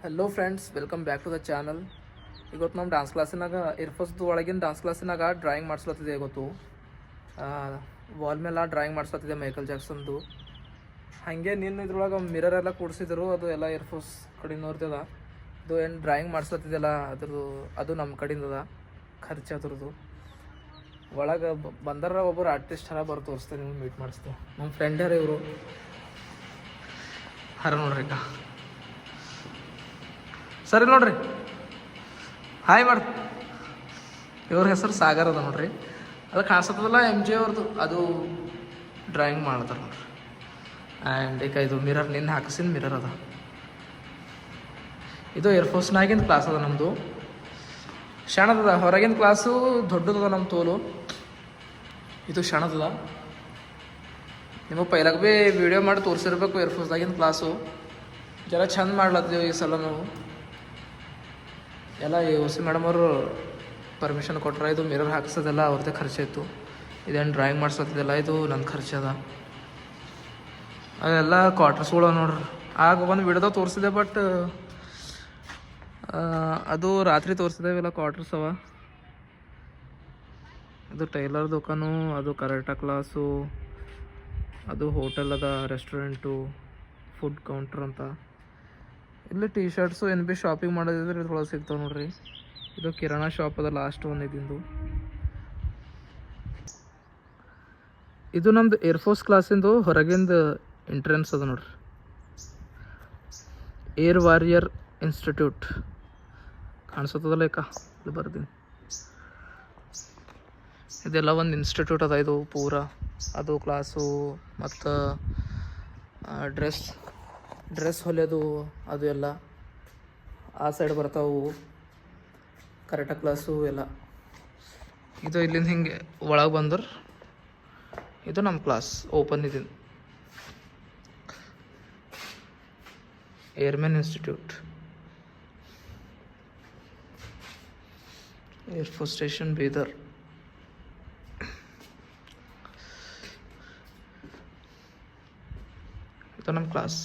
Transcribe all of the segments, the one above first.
Hello friends, welcome back to the channel. ಇವತ್ತು ನಮ್ಮ dance ಕ್ಲಾಸಿನಾಗ ಇರ್ಫೋಸ್ದು ಒಳಗಿನ ಡಾನ್ಸ್ ಕ್ಲಾಸಿನಾಗ ಡ್ರಾಯಿಂಗ್ ಮಾಡಿಸ್ಲತ್ತಿದೆ. ಇವತ್ತು ವಾಲ್ ಮೇಲೆ ಡ್ರಾಯಿಂಗ್ ಮಾಡಿಸ್ಲತ್ತಿದೆ ಮೈಕಲ್ ಜಾಕ್ಸನ್ದು. ಹಾಗೆ ನಿನ್ನ ಇದ್ರೊಳಗೆ ಮಿರರ್ ಎಲ್ಲ ಕೂಡಿಸಿದ್ರು, ಅದು ಎಲ್ಲ ಇರ್ಫೋಸ್ ಕಡೆನವ್ರದ್ದದ. ಅದು ಏನು ಡ್ರಾಯಿಂಗ್ ಮಾಡಿಸ್ಲತ್ತಿದೆಲ್ಲ ಅದು ನಮ್ಮ ಕಡೆಯಿಂದದ ಖರ್ಚು ಅದ್ರದ್ದು. ಒಳಗೆ ಬಂದಾರ ಒಬ್ಬರು ಆರ್ಟಿಸ್ಟ್ ಹರ ಬರೋ ತೋರಿಸ್ತೇವೆ, ನೀವು ಮೀಟ್ ಮಾಡಿಸ್ತೇವೆ. ನಮ್ಮ ಫ್ರೆಂಡ್ ಯಾರು ಇವರು ಹರ ನೋಡ್ರಿ ಸರಿ ನೋಡ್ರಿ, ಹಾಯ್ ಮಾಡಿ. ಇವ್ರ ಹೆಸರು ಸಾಗರ್ ಅದ ನೋಡ್ರಿ. ಅದು ಕಾಣಿಸ್ತದಲ್ಲ MJ ಅವ್ರದ್ದು, ಅದು ಡ್ರಾಯಿಂಗ್ ಮಾಡ್ತಾರೆ ನೋಡ್ರಿ. ಆ್ಯಂಡ್ ಈಗ ಇದು ಮಿರರ್ ನಿನ್ನೆ ಹಾಕಿಸಿದ ಮಿರರ್ ಅದ. ಇದು ಏರ್ಫೋರ್ಸ್ನಾಗಿಂದ ಕ್ಲಾಸ್ ಅದ ನಮ್ಮದು. ಶಣದದ ಹೊರಗಿನ ಕ್ಲಾಸು ದೊಡ್ಡದದ ನಮ್ಮ ತೋಲು. ಇದು ಶಣದದ. ನಿಮಗೆ ಪೈಲಾಗ ಭೀ ವಿಡಿಯೋ ಮಾಡಿ ತೋರಿಸಿರ್ಬೇಕು ಏರ್ಫೋರ್ಸ್ದಾಗಿನ ಕ್ಲಾಸು. ಜರ ಚಂದ ಮಾಡ್ಲತ್ತೀವಿ ಈ ಸಲ ನಾವು. ಎಲ್ಲ OC ಮೇಡಮ್ ಅವರು ಪರ್ಮಿಷನ್ ಕೊಟ್ರೆ ಇದು ಮಿರರ್ ಹಾಕ್ಸೋದೆಲ್ಲ ಅವ್ರದ್ದೇ ಖರ್ಚಾಯಿತು. ಇದೇನು ಡ್ರಾಯಿಂಗ್ ಮಾಡ್ಸತ್ತಿದ್ದೆಲ್ಲ ಇದು ನನ್ನ ಖರ್ಚದ. ಅದೆಲ್ಲ ಕ್ವಾರ್ಟರ್ಸ್ಗಳು ನೋಡ್ರಿ. ಆಗ ಒಂದು ವಿಡಿಯೋದಾಗ ತೋರಿಸಿದೆ, ಬಟ್ ಅದು ರಾತ್ರಿ ತೋರಿಸಿದೇವೆಲ್ಲ ಕ್ವಾರ್ಟರ್ಸ್ ಅವ. ಇದು ಟೈಲರ್ ದುಕಾನು, ಅದು ಕರಾಟೆ ಕ್ಲಾಸು, ಅದು ಹೋಟೆಲ್ ಅದ, ರೆಸ್ಟೋರೆಂಟು, ಫುಡ್ ಕೌಂಟ್ರ್ ಅಂತ. ಇಲ್ಲಿ ಟೀ ಶರ್ಟ್ಸು ಏನು ಭೀ ಶಾಪಿಂಗ್ ಮಾಡೋದಿದ್ರೆ ಇದ್ರೊಳಗೆ ಸಿಗ್ತಾವೆ ನೋಡ್ರಿ. ಇದು ಕಿರಾಣಾ ಶಾಪ್ ಅದ, ಲಾಸ್ಟ್ ಒಂದು ಇದಿಂದು. ಇದು ನಮ್ದು ಏರ್ಫೋರ್ಸ್ ಕ್ಲಾಸಿಂದು ಹೊರಗಿಂದ ಎಂಟ್ರೆನ್ಸ್ ಅದ ನೋಡ್ರಿ. ಏರ್ ವಾರಿಯರ್ ಇನ್ಸ್ಟಿಟ್ಯೂಟ್ ಕಾಣಿಸ್ತದಲ್ಲ ಇಲ್ಲಿ ಬರ್ತೀನಿ. ಇದೆಲ್ಲ ಒಂದು ಇನ್ಸ್ಟಿಟ್ಯೂಟ್ ಅದ ಇದು ಪೂರ. ಅದು ಕ್ಲಾಸು ಮತ್ತು ಡ್ರೆಸ್ ಹೊಲಿಯೋದು ಅದು ಎಲ್ಲ ಆ ಸೈಡ್ ಬರ್ತಾವು. ಕರಾಟೆ ಕ್ಲಾಸು ಎಲ್ಲ ಇದು ಇಲ್ಲಿಂದ ಹಿಂಗೆ ಒಳಗೆ ಬಂದ್ರೆ ಇದು ನಮ್ಮ ಕ್ಲಾಸ್ ಓಪನ್ ಇದೆ. ಏರ್ಮನ್ ಇನ್ಸ್ಟಿಟ್ಯೂಟ್, ಏರ್ಫೋರ್ಸ್ ಸ್ಟೇಷನ್ ಬೀದರ್. ಇದು ನಮ್ಮ ಕ್ಲಾಸ್.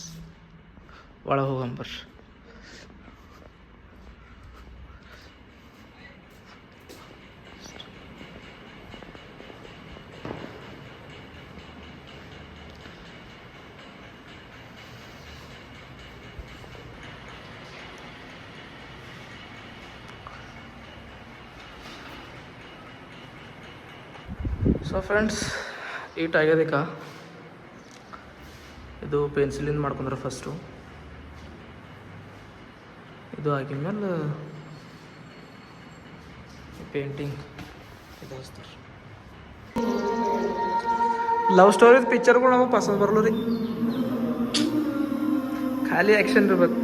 ಒಳಗೆ ಹೋಗಂಬರ್. ಸೊ ಫ್ರೆಂಡ್ಸ್, ಈಟ್ ಆಗ್ಯದೀಗ. ಇದು ಪೆನ್ಸಿಲಿಂದ ಮಾಡ್ಕೊಂಡ್ರೆ ಫಸ್ಟು. ಇದು ಆಗಿದ್ಮೇಲೆ ಪೇಂಟಿಂಗ್ ಇದು ಹಚ್ತಾರೆ. ಲವ್ ಸ್ಟೋರಿದ ಪಿಕ್ಚರ್ಗಳು ನಮಗೆ ಪಸಂದ್ ಬರಲ್ಲ ರೀ. ಖಾಲಿ ಆ್ಯಕ್ಷನ್ ಇರ್ಬೇಕು.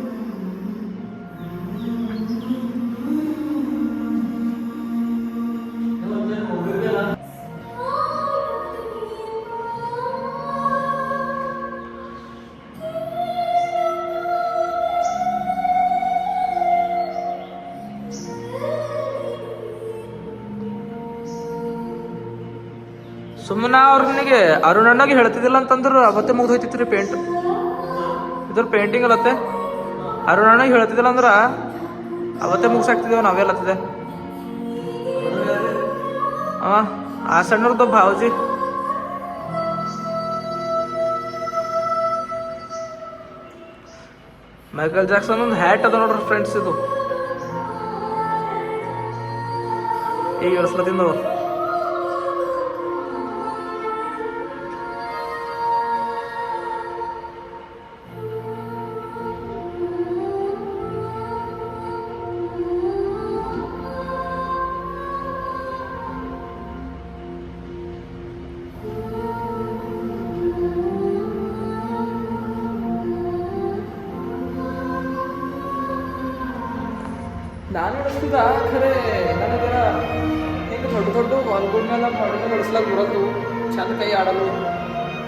ಸುಮ್ಮನೆ ಅವ್ರಿಗೆ ಅರುಣಣ್ಣಗೆ ಹೇಳ್ತಿದ್ದಿಲ್ಲ ಅಂತಂದ್ರೆ ಅವತ್ತೇ ಮುಗ್ದು ಹೋಯ್ತಿತ್ತು ರೀ ಪೇಂಟ್. ಇದ್ರ ಪೇಂಟಿಂಗ್ ಅಲ್ಲತ್ತೆ ಅರುಣಣ್ಣಗೆ ಹೇಳ್ತಿದ್ದಿಲ್ಲ ಅಂದ್ರೆ ಅವತ್ತೇ ಮುಗಿಸಾಕ್ತಿದ್ದೇವೆ ನಾವೆಲ್ಲತ್ತಿದೆ. ಆ ಸಣ್ಣವ್ರದ್ದು ಭಾವಜಿ. ಮೈಕಲ್ ಜಾಕ್ಸನ್ ಒಂದು ಹ್ಯಾಟ್ ಅದ ನೋಡ್ರಿ ಫ್ರೆಂಡ್ಸ್. ಇದು ಈಗ ಇಳಿಸ್ಲತ್ತಿಂದವ್ರು. ನಾನು ನಡೆಸ್ತಿದ್ದ ಖರೆ ನನಗರ ಹಿಂಗೆ ದೊಡ್ಡ ವಾಲ್ಗಳ ಮೇಲೆ ಮಾಡಲ್ ನಡೆಸ್ಲಾಕ ಬರೋದು ಚಂದ ಕೈ ಆಡಲು.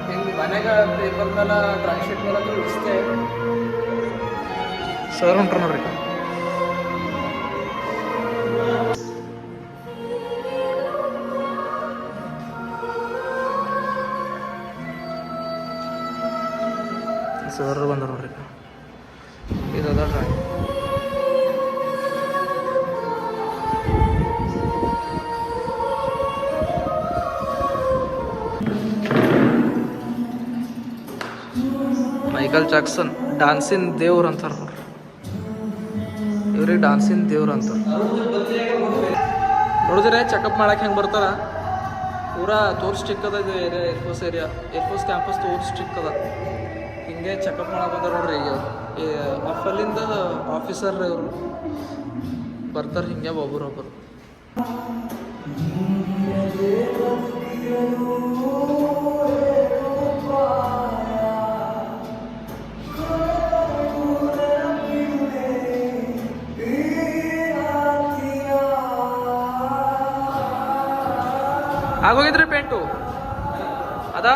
ಹಿಂಗೆ ಮನೆಗೆ ಪೇಪರ್ ಮೇಲೆ ಡ್ರಾಯಿಂಗ್ ಶೀಟ್ ಮೇಲೆ ನಡೆಸ್ತೆ. ಸರ್ ಹೊಂಟ್ರ ನೋಡ್ರಿ. ಸರ್ ಬಂದರು ನೋಡ್ರಿ. ಇದದ ಡ್ರಾಯಿಂಗ್. ಮೈಕಲ್ ಜಾಕ್ಸನ್ ಡಾನ್ಸಿನ್ ದೇವ್ರು ಅಂತಾರೆ ನೋಡ್ರಿ, ಇವ್ರಿಗೆ ಡಾನ್ಸಿನ್ ದೇವ್ರು ಅಂತಾರೆ. ನೋಡಿದ್ರೆ ಚೆಕಪ್ ಮಾಡಕ್ಕೆ ಹೆಂಗೆ ಬರ್ತಾರ, ಪೂರಾ ತೋರ್ ಸ್ಟ್ರಿಕ್ ಅದ ಇದು ಏರಿಯಾ, ಏರ್ಫೋರ್ಸ್ ಕ್ಯಾಂಪಸ್ ತೋರ್ ಸ್ಟ್ರಿಕ್ ಅದ. ಹಿಂಗೆ ಚೆಕಪ್ ಮಾಡಕ್ಕೆ ಬಂದಾರ ನೋಡ್ರಿ. ಈಗ ಅಲ್ಲಿಂದ ಆಫೀಸರ್ ಇವರು ಬರ್ತಾರೆ ಹಿಂಗೆ ಒಬ್ಬರೊಬ್ಬರು. ಆಗೋಗಿದ್ರಿ ಪೇಂಟು ಅದ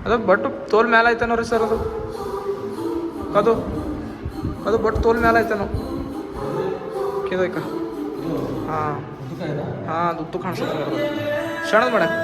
ಅದು ಬಟ್ ತೋಲ್ ಮ್ಯಾಲ ಐತೇನೋ ರೀ ಸರ್, ಅದು ಅದು ಬಟ್ ತೋಲ್ ಮ್ಯಾಲ ಐತೇನೋ ಕೇದೈಕ. ಹಾಂ ಹಾಂ ದುಡ್ಡು ಕಾಣಿಸುತ್ತೆ ಶಣದ್ ಮೇಡಮ್.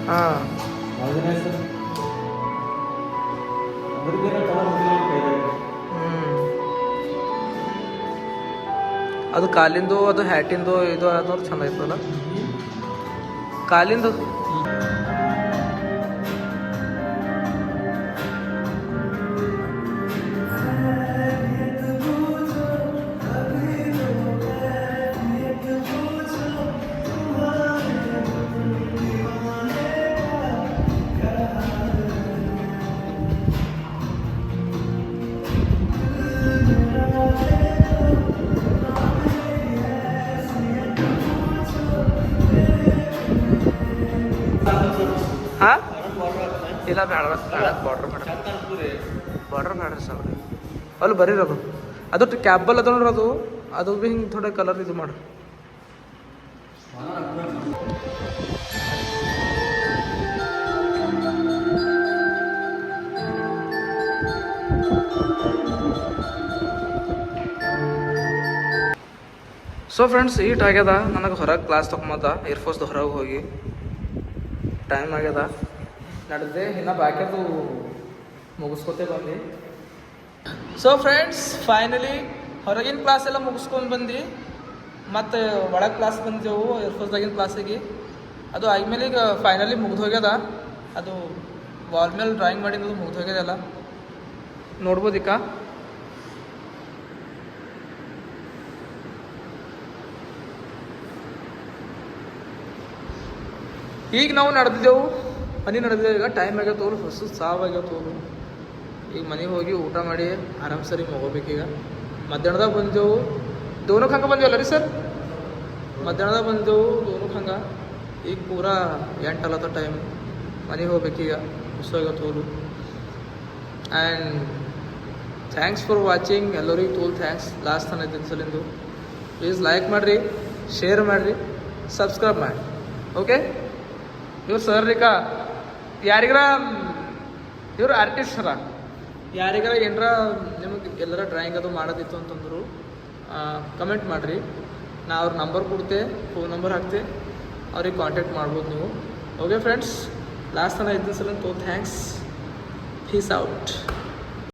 ಹಾಂ ಅದು ಕಾಲಿಂದು ಅದು ಹ್ಯಾಟಿಂದು ಇದು ಆದವ್ರು ಚಂದ ಆಯ್ತಲ್ಲ ಕಾಲಿಂದು. ಹಾಂ ಇಲ್ಲ ಬೇಡ ಬಾರ್ಡ್ರ್ ಬೇಡ್ರಿ ಸರ್, ಅಲ್ಲಿ ಬರೀರದು ಅದು ಕ್ಯಾಬಲ್ ಅದ ನೋಡ್ರಿ, ಅದು ಭೀ ಹಿಂಗೆ ಥೋಡೆ ಕಲರ್ ಇದು ಮಾಡ್ರಿ. ಸೊ ಫ್ರೆಂಡ್ಸ್ ಈಟ್ ಆಗ್ಯದ ನನಗೆ ಹೊರಗೆ ಕ್ಲಾಸ್ ತೊಗೊಂಬಂದ ಏರ್ಫೋರ್ಸ್ದು ಹೊರಗೆ ಹೋಗಿ ಟೈಮ್ ಆಗ್ಯದ ನಡೆದೆ ಇನ್ನು ಬಾಕಿದು ಮುಗಿಸ್ಕೊತೇ ಬಂದು. ಸೊ ಫ್ರೆಂಡ್ಸ್ ಫೈನಲಿ ಹೊರಗಿನ ಕ್ಲಾಸ್ ಎಲ್ಲ ಮುಗಿಸ್ಕೊಂಡು ಬಂದು ಮತ್ತು ಒಳಗೆ ಕ್ಲಾಸ್ ಬಂದೆವು ಏರ್ಫೋರ್ಸ್ದಾಗಿನ ಕ್ಲಾಸಿಗೆ. ಅದು ಆದ್ಮೇಲೆ ಈಗ ಫೈನಲಿ ಮುಗ್ದು ಹೋಗ್ಯದ. ಅದು ವಾಲ್ ಮೇಲೆ ಡ್ರಾಯಿಂಗ್ ಮಾಡಿದ್ದು ಮುಗ್ದು ಹೋಗ್ಯದಲ್ಲ ನೋಡ್ಬೋದಿಕ್ಕ. ಈಗ ನಾವು ನಡೆದಿದ್ದೆವು ಮನೆ ನಡೆದಿದ್ದೇವೆ. ಈಗ ಟೈಮ್ ಆಗ್ಯಾವ ತೋರು ಹೊಸ ಸಾವಾಗ್ಯಾವ ತೋರು. ಈಗ ಮನೆಗೆ ಹೋಗಿ ಊಟ ಮಾಡಿ ಆರಾಮ್ ಸರಿ ಹೋಗ್ಬೇಕೀಗ. ಮಧ್ಯಾಹ್ನದಾಗ ಬಂದೆವು ದೋನಕ್ಕೆ ಹಂಗೆ ಬಂದೇವಲ್ಲ ರೀ ಸರ್. ಮಧ್ಯಾಹ್ನದಾಗ ಬಂದೆವು ದೋನಕ್ಕೆ ಹಂಗೆ. ಈಗ ಪೂರಾ 8 ಅಲ್ಲತ್ತ ಟೈಮ್. ಮನೆಗೆ ಹೋಗ್ಬೇಕೀಗ ಹೊಸೋಗ್ಯಾವ ತೋರು. And thanks for watching. ಎಲ್ಲರಿಗೂ ತೋಲ್ ಥ್ಯಾಂಕ್ಸ್ ಲಾಸ್ಟ್ ತನಕ ಇದ್ದಿದ್ದು ಸಲಿಂದು. ಪ್ಲೀಸ್ ಲೈಕ್ ಮಾಡಿರಿ, ಶೇರ್ ಮಾಡಿರಿ, ಸಬ್ಸ್ಕ್ರೈಬ್ ಮಾಡಿ. ಓಕೆ. ಇವ್ರು ಸರ್ ರೀ ಯಾರಿಗಾರ ಇವ್ರು ಆರ್ಟಿಸ್ಟ್ ಸರ ಯಾರಿಗಾರ ಏನರ ನಿಮಗೆ ಎಲ್ಲರ ಡ್ರಾಯಿಂಗ್ ಅದು ಮಾಡೋದಿತ್ತು ಅಂತಂದರು ಕಮೆಂಟ್ ಮಾಡಿರಿ. ನಾ ಅವ್ರ ನಂಬರ್ ಕೊಡ್ತೆ, ಫೋನ್ ನಂಬರ್ ಹಾಕ್ತೆ, ಅವ್ರಿಗೆ ಕಾಂಟ್ಯಾಕ್ಟ್ ಮಾಡ್ಬೋದು ನೀವು. ಓಕೆ ಫ್ರೆಂಡ್ಸ್ ಲಾಸ್ಟ್ ತನಕ ಇದ್ದ ಸಲ ಥ್ಯಾಂಕ್ಸ್. Piece out.